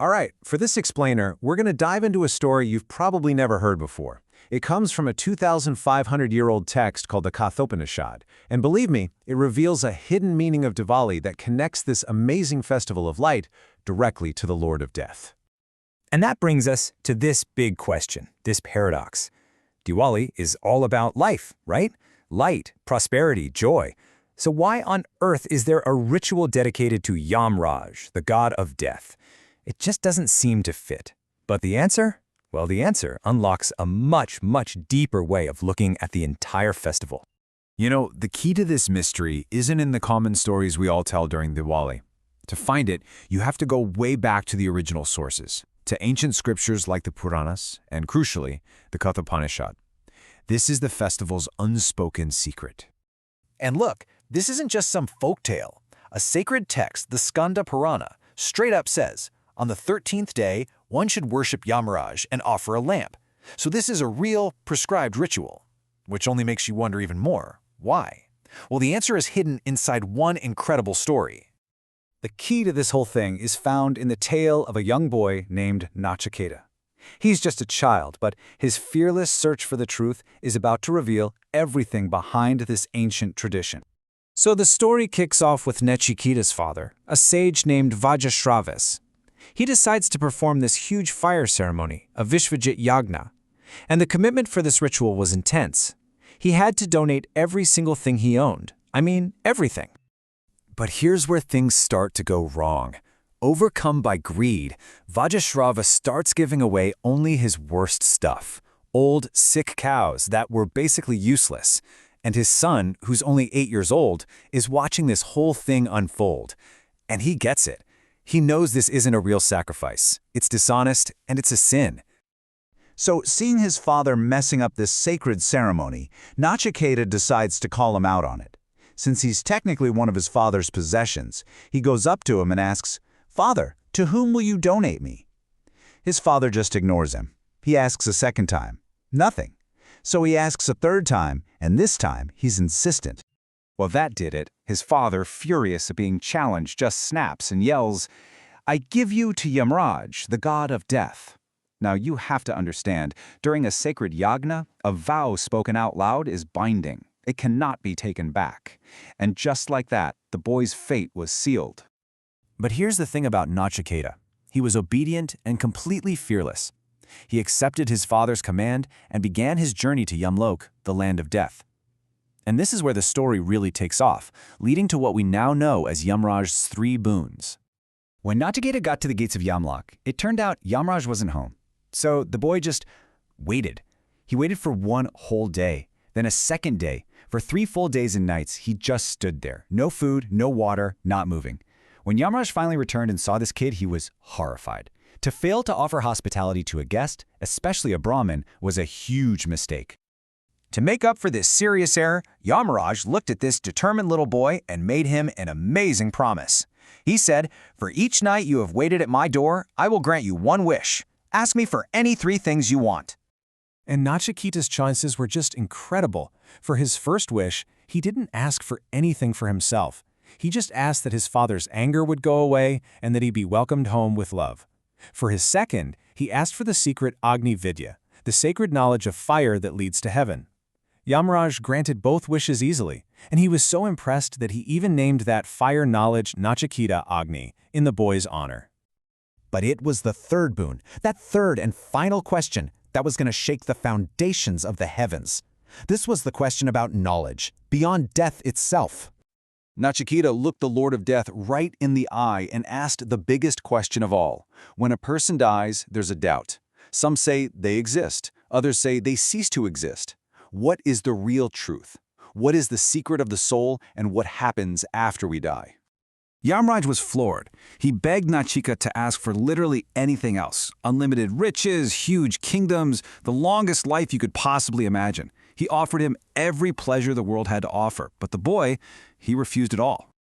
All right, for this explainer, we're going to dive into a story you've probably never heard before. It comes from a 2,500-year-old text called the Katha Upanishad, and believe me, it reveals a hidden meaning of Diwali that connects this amazing festival of light directly to the Lord of Death. And that brings us to this big question, this paradox. Diwali is all about life, right? Light, prosperity, joy. So why on earth is there a ritual dedicated to Yamraj, the god of death? It just doesn't seem to fit. But the answer? Well, the answer unlocks a much, much deeper way of looking at the entire festival. You know, the key to this mystery isn't in the common stories we all tell during Diwali. To find it, you have to go way back to the original sources, to ancient scriptures like the Puranas, and crucially, the Katha Upanishad. This is the festival's unspoken secret. And look, this isn't just some folktale. A sacred text, the Skanda Purana, straight up says, on the 13th day, one should worship Yamraj and offer a lamp. So this is a real, prescribed ritual. Which only makes you wonder even more, why? Well, the answer is hidden inside one incredible story. The key to this whole thing is found in the tale of a young boy named Nachiketa. He's just a child, but his fearless search for the truth is about to reveal everything behind this ancient tradition. So the story kicks off with Nachiketa's father, a sage named Vajrashravis. He decides to perform this huge fire ceremony, a Vishvajit Yagna, and the commitment for this ritual was intense. He had to donate every single thing he owned. I mean, everything. But here's where things start to go wrong. Overcome by greed, Vajrashrava starts giving away only his worst stuff, old, sick cows that were basically useless. And his son, who's only 8 years old, is watching this whole thing unfold. And he gets it. He knows this isn't a real sacrifice. It's dishonest, and it's a sin. So, seeing his father messing up this sacred ceremony, Nachiketa decides to call him out on it. Since he's technically one of his father's possessions, he goes up to him and asks, "Father, to whom will you donate me?" His father just ignores him. He asks a second time. Nothing. So he asks a third time, and this time he's insistent. Well, that did it. His father, furious at being challenged, just snaps and yells, "I give you to Yamraj, the god of death." Now, you have to understand, during a sacred yagna, a vow spoken out loud is binding. It cannot be taken back. And just like that, the boy's fate was sealed. But here's the thing about Nachiketa. He was obedient and completely fearless. He accepted his father's command and began his journey to Yamlok, the land of death. And this is where the story really takes off, leading to what we now know as Yamraj's 3 boons. When Nachiketa got to the gates of Yamlok, it turned out Yamraj wasn't home. So the boy just waited. He waited for 1 whole day, then a second day. For 3 full days and nights, he just stood there. No food, no water, not moving. When Yamraj finally returned and saw this kid, he was horrified. To fail to offer hospitality to a guest, especially a Brahmin, was a huge mistake. To make up for this serious error, Yamraj looked at this determined little boy and made him an amazing promise. He said, "For each night you have waited at my door, I will grant you 1 wish. Ask me for any 3 things you want." And Nachiketa's chances were just incredible. For his first wish, he didn't ask for anything for himself. He just asked that his father's anger would go away and that he be welcomed home with love. For his second, he asked for the secret Agni Vidya, the sacred knowledge of fire that leads to heaven. Yamraj granted both wishes easily, and he was so impressed that he even named that fire knowledge Nachiketa Agni in the boy's honor. But it was the third boon, that third and final question, that was going to shake the foundations of the heavens. This was the question about knowledge, beyond death itself. Nachiketa looked the Lord of Death right in the eye and asked the biggest question of all. When a person dies, there's a doubt. Some say they exist. Others say they cease to exist. What is the real truth? What is the secret of the soul, and what happens after we die? Yamraj was floored. He begged Nachiketa to ask for literally anything else. Unlimited riches, huge kingdoms, the longest life you could possibly imagine. He offered him every pleasure the world had to offer, but the boy, he refused it all.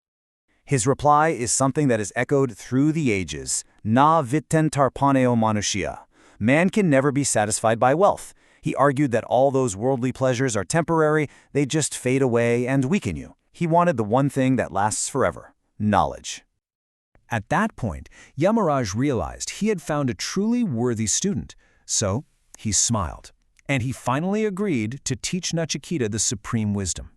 His reply is something that is echoed through the ages. Na vitten tarpaneo manushya. Man can never be satisfied by wealth. He argued that all those worldly pleasures are temporary, they just fade away and weaken you. He wanted the one thing that lasts forever: knowledge. At that point, Yamaraj realized he had found a truly worthy student, so he smiled. And he finally agreed to teach Nachiketa the supreme wisdom.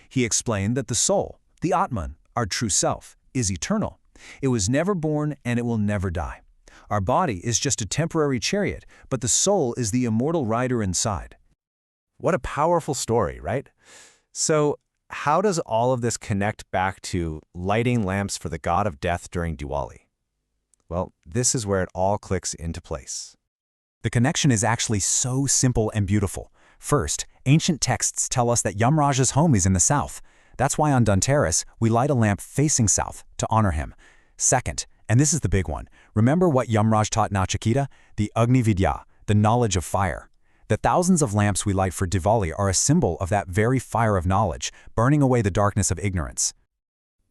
He explained that the soul, the Atman, our true self, is eternal. It was never born and it will never die. Our body is just a temporary chariot, but the soul is the immortal rider inside. What a powerful story, right? So, how does all of this connect back to lighting lamps for the god of death during Diwali? Well, this is where it all clicks into place. The connection is actually so simple and beautiful. First, ancient texts tell us that Yamaraj's home is in the south. That's why on Dhanteras, we light a lamp facing south to honor him. Second, and this is the big one, remember what Yamaraj taught Nachiketa? The Agni Vidya, the knowledge of fire. The thousands of lamps we light for Diwali are a symbol of that very fire of knowledge, burning away the darkness of ignorance.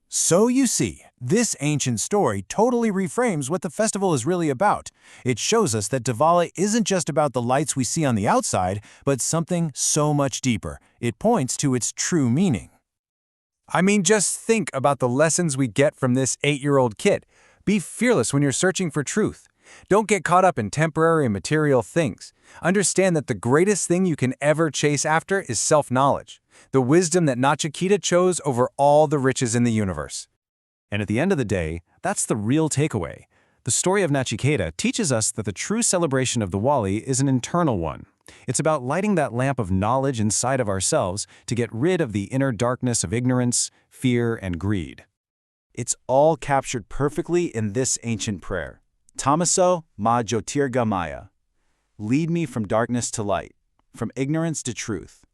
So you see, this ancient story totally reframes what the festival is really about. It shows us that Diwali isn't just about the lights we see on the outside, but something so much deeper. It points to its true meaning. I mean, just think about the lessons we get from this 8-year-old kid. Be fearless when you're searching for truth. Don't get caught up in temporary and material things. Understand that the greatest thing you can ever chase after is self-knowledge, the wisdom that Nachiketa chose over all the riches in the universe. And at the end of the day, that's the real takeaway. The story of Nachiketa teaches us that the true celebration of Diwali is an internal one. It's about lighting that lamp of knowledge inside of ourselves to get rid of the inner darkness of ignorance, fear, and greed. It's all captured perfectly in this ancient prayer. Tamaso ma jyotirgamaya. Lead me from darkness to light, from ignorance to truth.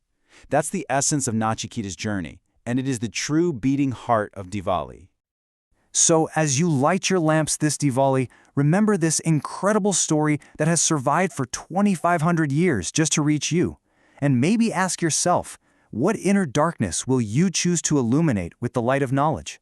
That's the essence of Nachiketa's journey, and it is the true beating heart of Diwali. So as you light your lamps this Diwali, remember this incredible story that has survived for 2,500 years just to reach you. And maybe ask yourself, what inner darkness will you choose to illuminate with the light of knowledge?